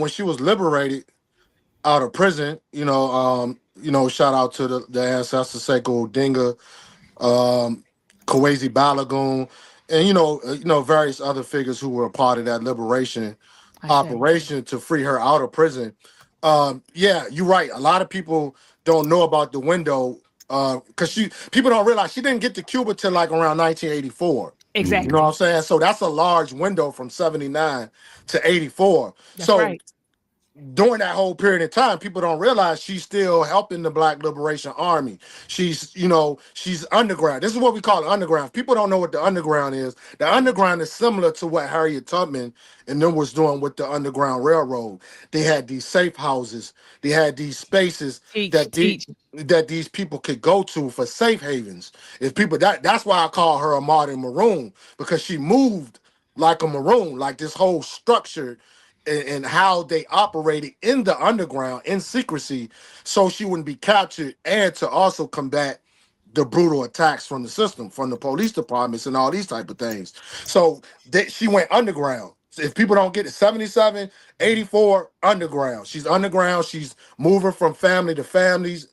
when she was liberated out of prison, shout out to the ancestor Sekou Dinga, um, Kwesi Balagoon, and various other figures who were a part of that liberation I say. operation to free her out of prison. Yeah, you're right. A lot of people don't know about the window because people don't realize she didn't get to Cuba till like around 1984. You know Exactly. what I'm saying? So that's a large window from 79 to 84. That's So right. during that whole period of time, people don't realize she's still helping the Black Liberation Army. She's underground. This is what we call the underground. People don't know what the underground is. The underground is similar to what Harriet Tubman and them was doing with the Underground Railroad. They had these safe houses. They had these spaces Teach, that teach. these people could go to for safe havens. If people that's why I call her a modern maroon, because she moved like a maroon, like this whole structure and how they operated in the underground in secrecy, so she wouldn't be captured, and to also combat the brutal attacks from the system, from the police departments and all these type of things. So she went underground. So if people don't get it, 77, 84, underground. She's underground. She's moving from family to families,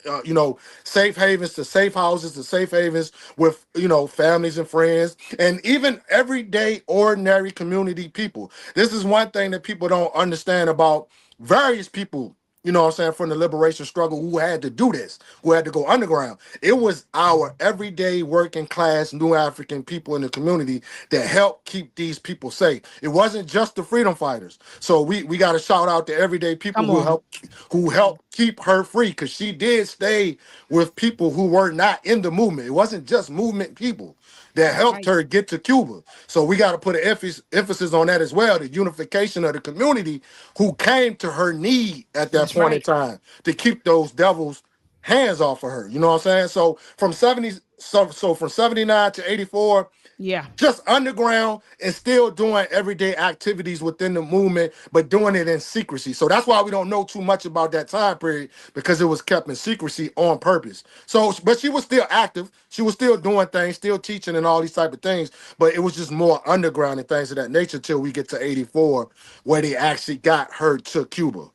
safe havens to safe houses to safe havens with, families and friends, and even everyday, ordinary community people. This is one thing that people don't understand about various people, what I'm saying, from the liberation struggle who had to do this, who had to go underground. It was our everyday working class New African people in the community that helped keep these people safe. It wasn't just the freedom fighters. So we got to shout out to everyday people Come on. who helped keep her free, because she did stay with people who were not in the movement. It wasn't just movement people that That's helped right. her get to Cuba. So we got to put an emphasis on that as well, the unification of the community who came to her need at that That's point in right. time to keep those devils hands off of her. You know what I'm saying? So from 70, so from 79 to 84, Yeah. just underground and still doing everyday activities within the movement, but doing it in secrecy. So that's why we don't know too much about that time period, because it was kept in secrecy on purpose. So, but she was still active. She was still doing things, still teaching and all these type of things, but it was just more underground and things of that nature till we get to 84, where they actually got her to Cuba.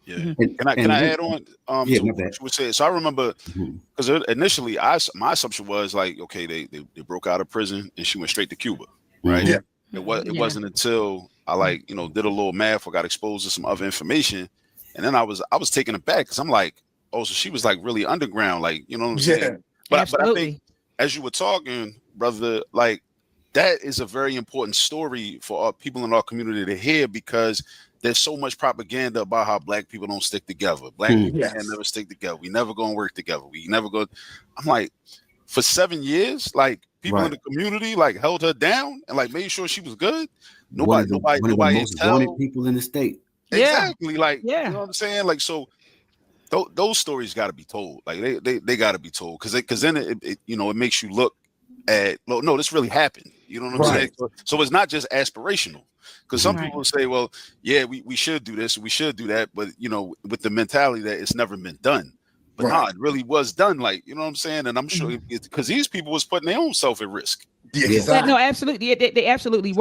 Yeah. Mhm. Can I add on Yeah, to my what bad. you were saying? So I remember Mhm. because initially my assumption was like, okay, they broke out of prison and she went straight to Cuba, right? Yeah. It Yeah. wasn't until I did a little math or got exposed to some other information, and then I was taken aback because I'm like, oh, so she was like really underground, like you know what I'm Yeah. saying? But I think Absolutely. as you were talking, brother, like that is a very important story for our people in our community to hear because there's so much propaganda about how black people don't stick together. Black Hmm. people can't Yes. never stick together. We never gonna work together. We never go. I'm like, for 7 years, like people in Right. the community like held her down and like made sure she was good. One Nobody, of the nobody, one of the nobody most wanted intel. people in the state. Yeah. Exactly. Like, you Yeah. know what I'm saying? Like, so those stories got to be told. Like, they got to be told because then it makes you look at, well, no, this really happened. You know what I'm saying? Right. So it's not just aspirational. Because some Mhm. Right. people say, well, yeah, we should do this, we should do that, but with the mentality that it's never been done. But Right. nah, it really was done. Like, you know what I'm saying? And I'm sure Mhm. because these people was putting their own self at risk. Yeah, Yeah. Well, no, exactly. absolutely. They absolutely